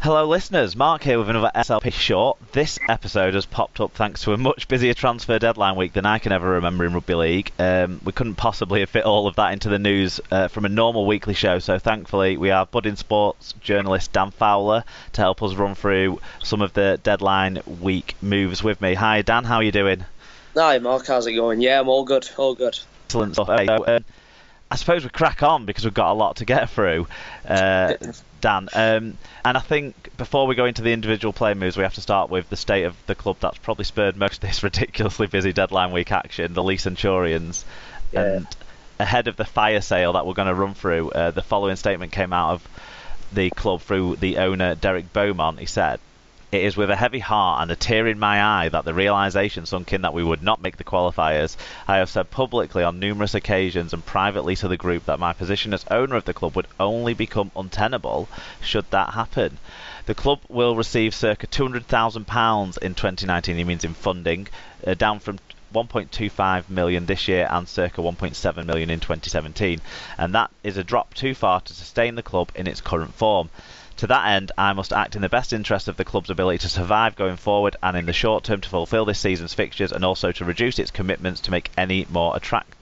Hello listeners, Mark here with another SLP short. This episode has popped up thanks to a much busier transfer deadline week than I can ever remember in Rugby League. We couldn't possibly have fit all of that into the news from a normal weekly show, so thankfully we have budding sports journalist Dan Fowler to help us run through some of the deadline week moves with me. Hi Dan, how are you doing? Hi Mark, how's it going? Yeah, I'm all good, all good. Excellent stuff. Okay, so, I suppose we crack on because we've got a lot to get through, Dan. And I think before we go into the individual play moves, we have to start with the state of the club that's probably spurred most of this ridiculously busy deadline week action, the Leigh Centurions. Yeah. And ahead of the fire sale that we're going to run through, the following statement came out of the club through the owner, Derek Beaumont. He said, "It is with a heavy heart and a tear in my eye that the realisation sunk in that we would not make the qualifiers. I have said publicly on numerous occasions and privately to the group that my position as owner of the club would only become untenable should that happen. The club will receive circa £200,000 in 2019, he means in funding, down from 1.25 million this year and circa 1.7 million in 2017, and that is a drop too far to sustain the club in its current form. To that end, I must act in the best interest of the club's ability to survive going forward and in the short term to fulfil this season's fixtures and also to reduce its commitments to make it more attractive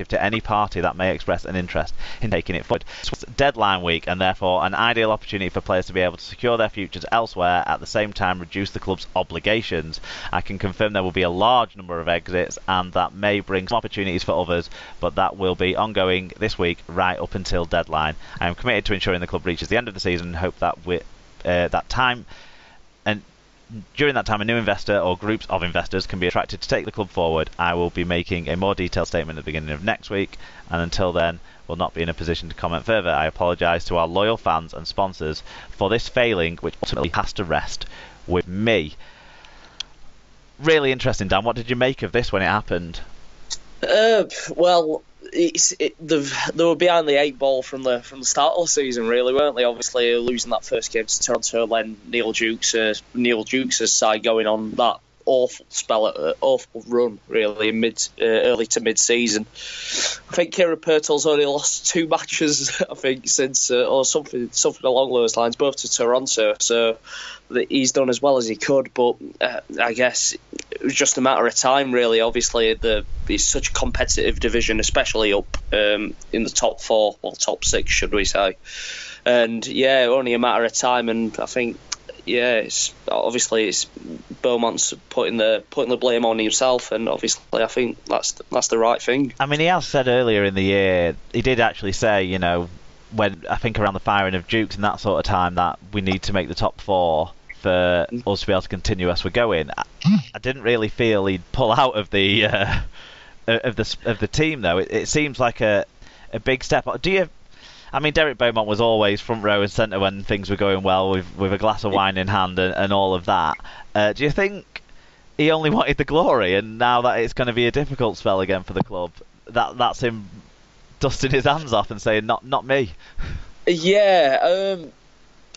to any party that may express an interest in taking it forward. It's deadline week and therefore an ideal opportunity for players to be able to secure their futures elsewhere, at the same time reduce the club's obligations. I can confirm there will be a large number of exits and that may bring some opportunities for others, but that will be ongoing this week right up until deadline. I am committed to ensuring the club reaches the end of the season and hope that during that time, a new investor or groups of investors can be attracted to take the club forward. I will be making a more detailed statement at the beginning of next week, and until then, will not be in a position to comment further. I apologise to our loyal fans and sponsors for this failing, which ultimately has to rest with me." Really interesting, Dan. What did you make of this when it happened? Well, they were behind the eight ball from the start of the season, really, weren't they? Obviously, losing that first game to Toronto, then Neil Dukes' side going on that awful run, really, in early to mid-season. I think Kieran Pirtle's only lost 2 matches, I think, since or something along those lines, both to Toronto. So he's done as well as he could, but I guess it was just a matter of time, really. Obviously, it's such a competitive division, especially up in the top 4, or top 6, should we say? And yeah, only a matter of time. And I think, yeah, it's Beaumont's putting the blame on himself, and obviously I think that's the right thing. I mean, he has said earlier in the year, he did actually say, when I think around the firing of Dukes and that sort of time, that we need to make the top 4 for us to be able to continue as we're going. I didn't really feel he'd pull out of the team though. It seems like a big step. I mean, Derek Beaumont was always front row and centre when things were going well, with a glass of wine in hand and all of that. Do you think he only wanted the glory, and now that it's going to be a difficult spell again for the club, that's him dusting his hands off and saying, not me? Yeah,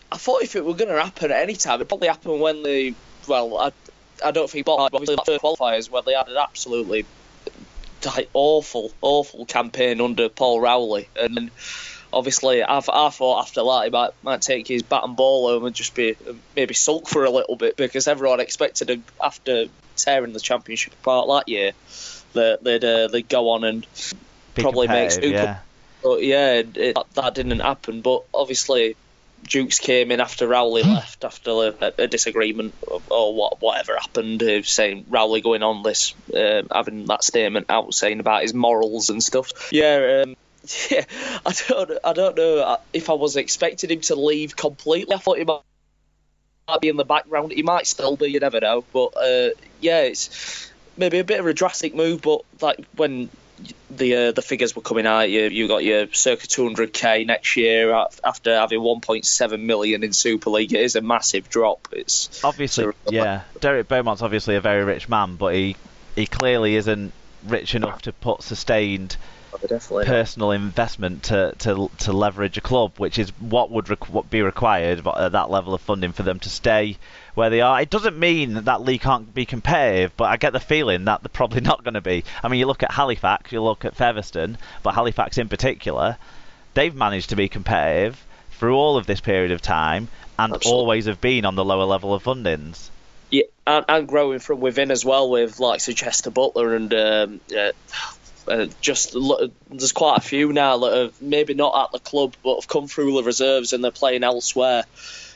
I thought if it were going to happen at any time, it'd probably happen when I don't think, obviously, the first qualifiers, when they had an absolutely awful campaign under Paul Rowley, and obviously, I thought after that he might take his bat and ball home and just maybe sulk for a little bit, because everyone expected him, after tearing the championship apart that year, that they'd go on and probably make Super. Yeah. But yeah, that didn't happen. But obviously, Dukes came in after Rowley left, after a disagreement or whatever happened, saying Rowley going on this, having that statement out saying about his morals and stuff. Yeah. Yeah, I don't know if I was expecting him to leave completely. I thought he might be in the background. He might still be, you never know. But yeah, it's maybe a bit of a drastic move. But like when the figures were coming out, you got your circa 200k next year after having 1.7 million in Super League. It is a massive drop. It's obviously, yeah. Derek Beaumont's obviously a very rich man, but he clearly isn't rich enough to put sustained personal investment to leverage a club, which is what would be required at that level of funding for them to stay where they are. It doesn't mean that Leigh can't be competitive, but I get the feeling that they're probably not going to be. I mean, you look at Halifax, you look at Featherstone, but Halifax in particular, they've managed to be competitive through all of this period of time, and Absolutely. always have been on the lower level of fundings. Yeah, and growing from within as well, with like Chester Butler and there's quite a few now that have maybe not at the club but have come through the reserves and they're playing elsewhere.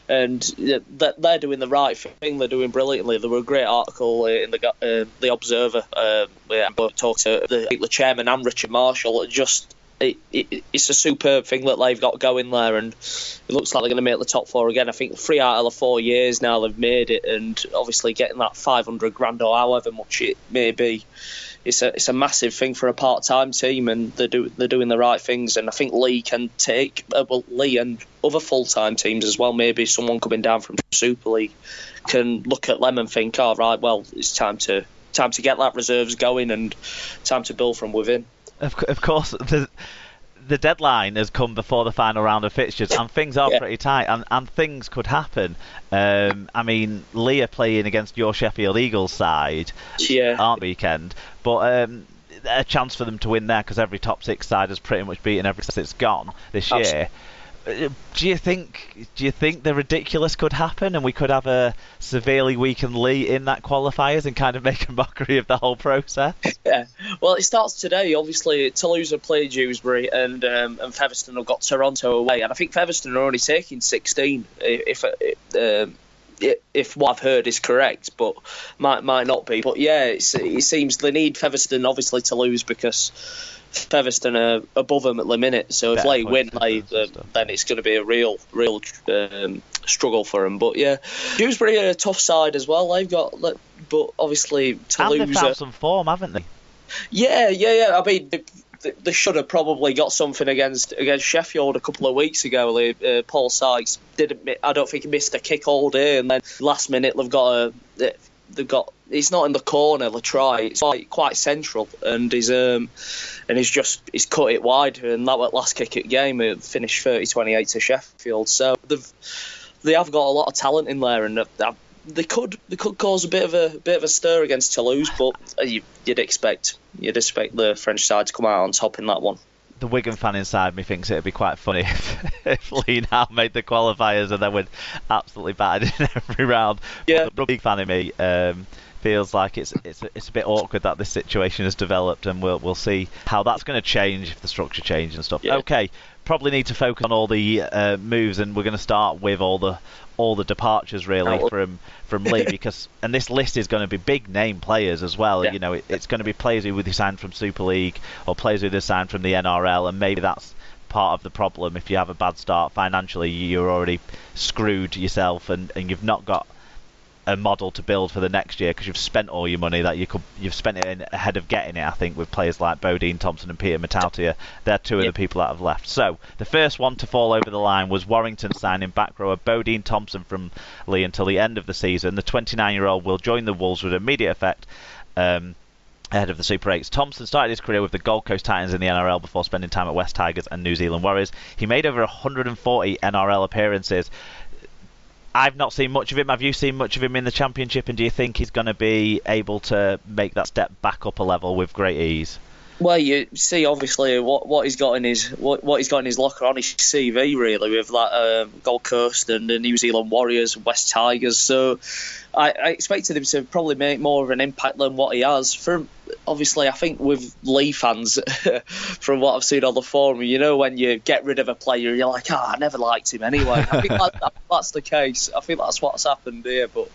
And they're doing the right thing. They're doing brilliantly. There were a great article in the Observer. I talked to the chairman and Richard Marshall. It's a superb thing that they've got going there, and it looks like they're going to make the top four again. I think 3 out of the 4 years now they've made it, and obviously getting that 500 grand or however much it may be, it's a massive thing for a part-time team, and they're doing the right things. And I think Leigh can take Leigh and other full-time teams as well. Maybe someone coming down from Super League can look at them and think, "Oh, right, well, it's time to get that reserves going and time to build from within." Of course, the deadline has come before the final round of fixtures, and things are pretty tight, and things could happen. I mean, Leigh are playing against your Sheffield Eagles side, aren't weekend, but a chance for them to win there because every top 6 side has pretty much beaten every that's gone this year. Do you think the ridiculous could happen, and we could have a severely weakened Leigh in that qualifiers and kind of make a mockery of the whole process? Yeah. Well, it starts today. Obviously, Toulouse have played Dewsbury, and Featherstone have got Toronto away, and I think Featherstone are only taking 16. If what I've heard is correct, but might not be. But yeah, it seems they need Featherstone obviously to lose because Featherstone are above them at the minute, so if Leigh win, then it's going to be a real struggle for them. But yeah, Dewsbury are a tough side as well. They've got, but obviously Toulouse. And they've found some form, haven't they? Yeah. I mean, they should have probably got something against Sheffield a couple of weeks ago. Paul Sykes I don't think he missed a kick all day, and then last minute they've got. It's not in the corner. They try. It's quite central, and he's cut it wide, and that was last kick at game. It finished 30-28 to Sheffield. So they have got a lot of talent in there, and they could cause a bit of a stir against Toulouse, but you'd expect the French side to come out on top in that one. The Wigan fan inside me thinks it'd be quite funny if Leigh now made the qualifiers and then went absolutely battered in every round. Yeah. But the rugby fan in me feels like it's a bit awkward that this situation has developed, and we'll see how that's going to change if the structure changes and stuff. Yeah. Okay, probably need to focus on all the moves, and we're going to start with all the departures really from Leigh, because and this list is going to be big name players as well. Yeah. You know, it's going to be players who were signed from Super League or players who were signed from the NRL, and maybe that's part of the problem. If you have a bad start financially, you're already screwed yourself, and you've not got a model to build for the next year because you've spent all your money that you've spent it in ahead of getting it. I think with players like Bodine Thompson and Peter Matautia, they're two of the people that have left. So the first one to fall over the line was Warrington signing back rower Bodine Thompson from Leigh until the end of the season. The 29-year-old will join the Wolves with immediate effect ahead of the Super 8s. Thompson started his career with the Gold Coast Titans in the NRL before spending time at West Tigers and New Zealand Warriors. He made over 140 NRL appearances. I've not seen much of him. Have you seen much of him in the Championship, and do you think he's going to be able to make that step back up a level with great ease? Well, you see, obviously, what he's got in his locker on his CV, really, with that Gold Coast and the New Zealand Warriors, West Tigers. So I expected him to probably make more of an impact than what he has. Obviously, I think with Leigh fans, from what I've seen on the forum, you know, when you get rid of a player, you're like, I never liked him anyway. I think that's the case. I think that's what's happened here. But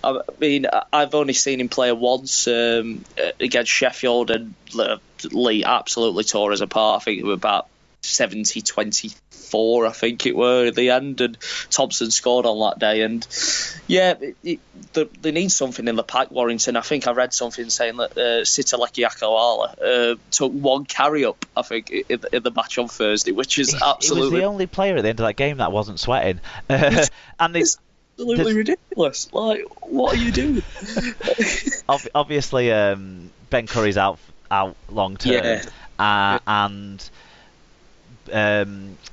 I mean, I've only seen him play once against Sheffield, and Leigh absolutely tore us apart. I think it was about 70-24, I think it were at the end, and Thompson scored on that day. And yeah, they need something in the pack, Warrington. I think I read something saying that Sitaleki Akawala took one carry up, I think, in the match on Thursday, which is absolutely... He was the only player at the end of that game that wasn't sweating. And it's absolutely ridiculous. Like, what are you doing? Obviously, Ben Curry's out long term, and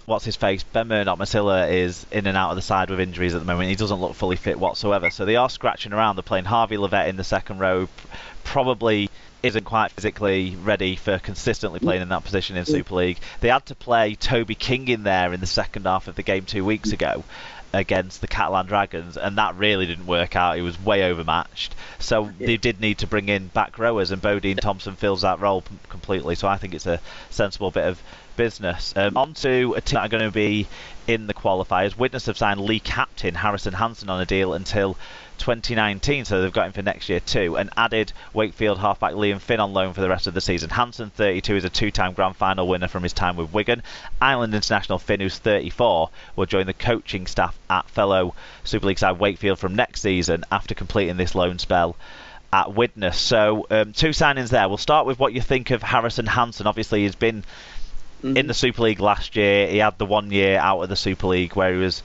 what's his face? Ben Murdoch-Masila is in and out of the side with injuries at the moment. He doesn't look fully fit whatsoever. So they are scratching around. They're playing Harvey Levette in the second row, probably isn't quite physically ready for consistently playing in that position in Super League. They had to play Toby King in there in the second half of the game 2 weeks ago against the Catalan Dragons, and that really didn't work out. He was way overmatched. So they did need to bring in back rowers, and Bodine Thompson fills that role completely. So I think it's a sensible bit of business. On to a team that are going to be in the qualifiers. Widnes have signed Leigh captain Harrison Hansen on a deal until 2019, so they've got him for next year too, and added Wakefield halfback Liam Finn on loan for the rest of the season. Hansen, 32, is a two-time grand final winner from his time with Wigan. Ireland international Finn, who's 34, will join the coaching staff at fellow Super League side Wakefield from next season after completing this loan spell at Widnes. So 2 signings there. We'll start with what you think of Harrison Hansen. Obviously he's been in the Super League last year. He had the 1 year out of the Super League where he was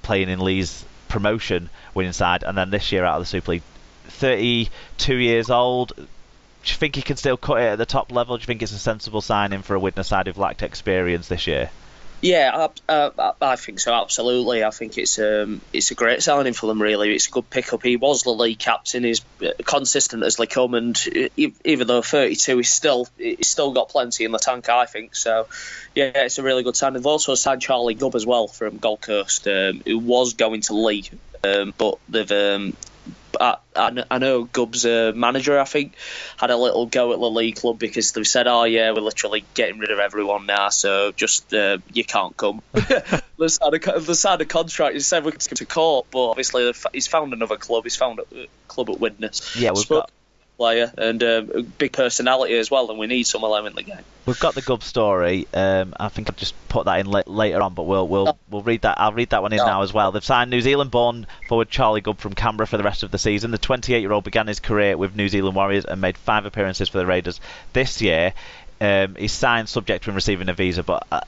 playing in Leigh's promotion winning side, and then this year out of the Super League. 32 years old. Do you think he can still cut it at the top level? Do you think it's a sensible signing for a Widnes side who've lacked experience this year? Yeah, I think so, absolutely. I think it's a great signing for them, really. It's a good pickup. He was the league captain. He's consistent as they come, and even though 32, he's still got plenty in the tank, I think. So, yeah, it's a really good signing. They've also signed Charlie Gubb as well from Gold Coast, who was going to Leigh, but they've... I know Gubb's manager, I think, had a little go at the League club because they said, "Oh yeah, we're literally getting rid of everyone now, so just you can't come." They signed a contract. He said we could go to court, but obviously he's found another club. He's found a club at Widnes. Yeah, we've got player and a big personality as well, and we need some of them in the game. We've got the Gubb story. I think I'll just put that in later on, but we'll read that. I'll read that one in now as well. They've signed New Zealand-born forward Charlie Gubb from Canberra for the rest of the season. The 28-year-old began his career with New Zealand Warriors and made 5 appearances for the Raiders this year. He's signed subject to him receiving a visa, but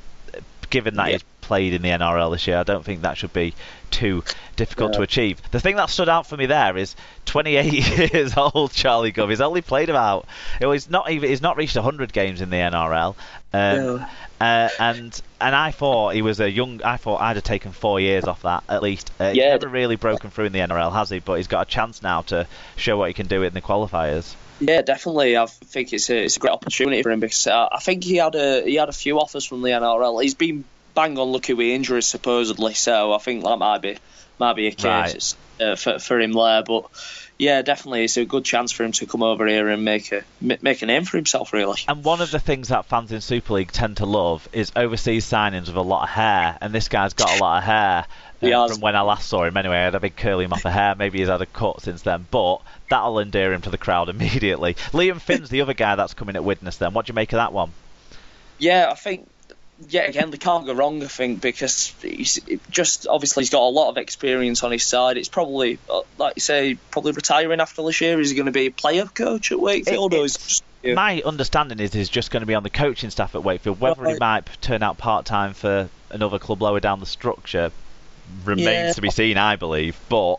given that he's played in the NRL this year, I don't think that should be too difficult to achieve. The thing that stood out for me there is 28 years old Charlie Gubb. He's only played about... He's not reached 100 games in the NRL. And I thought he was I thought I'd have taken 4 years off that at least. He's never really broken through in the NRL, has he? But he's got a chance now to show what he can do in the qualifiers. Yeah, definitely. I think it's a great opportunity for him because I think he had a few offers from the NRL. He's been bang on lucky with injuries supposedly, so I think that might be a case for him there. But yeah, definitely, it's a good chance for him to come over here and make a name for himself, really. And one of the things that fans in Super League tend to love is overseas signings with a lot of hair, and this guy's got a lot of hair. From when I last saw him anyway. I had a big curly mop of hair. Maybe he's had a cut since then, but that'll endear him to the crowd immediately. Liam Finn's the other guy that's coming at Widnes then. What do you make of that one? Yeah, I think again, they can't go wrong, I think, because he's obviously he's got a lot of experience on his side. It's probably, like you say, probably retiring after this year. Is he going to be a player coach at Wakefield? My understanding is he's just going to be on the coaching staff at Wakefield. Whether he might turn out part-time for another club lower down the structure remains to be seen, I believe. But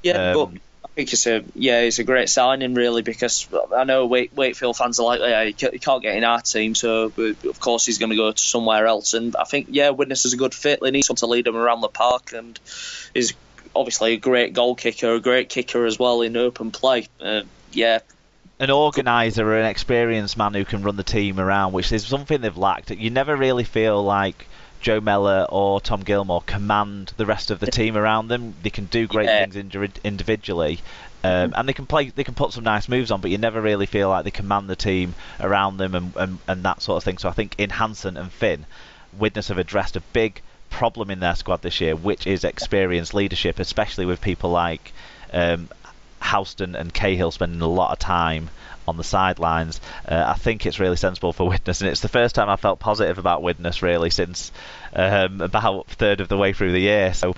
but I think it's a great signing, really, because I know Wakefield fans are like, he can't get in our team, so of course he's going to go to somewhere else. And I think Widnes is a good fit. They need someone to lead him around the park, and he's obviously a great goal kicker, a great kicker as well in open play. An organiser, an experienced man who can run the team around, which is something they've lacked. You never really feel like Joe Mellor or Tom Gilmore command the rest of the team around them. They can do great things individually, and they can put some nice moves on, but you never really feel like they command the team around them and that sort of thing. So I think in Hansen and Finn, Widnes have addressed a big problem in their squad this year, which is experienced leadership, especially with people like Houston and Cahill spending a lot of time on the sidelines. I think it's really sensible for Widnes, and it's the first time I felt positive about Widnes really since about a third of the way through the year. So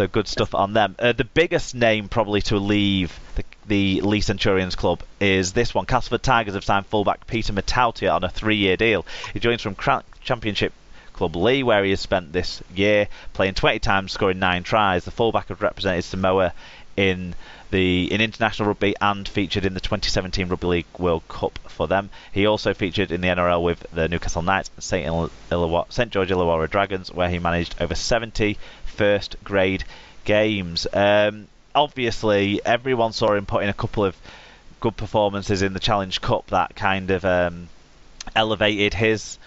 good stuff on them. The biggest name probably to leave the Leigh Centurions club is this one. Castleford Tigers have signed fullback Peter Matautia on a 3-year deal. He joins from Championship club Leigh, where he has spent this year playing 20 times, scoring 9 tries. The fullback has represented Samoa in international rugby and featured in the 2017 Rugby League World Cup for them. He also featured in the NRL with the Newcastle Knights and St George Illawarra Dragons, where he managed over 70 first grade games. Obviously, everyone saw him put in a couple of good performances in the Challenge Cup that kind of elevated his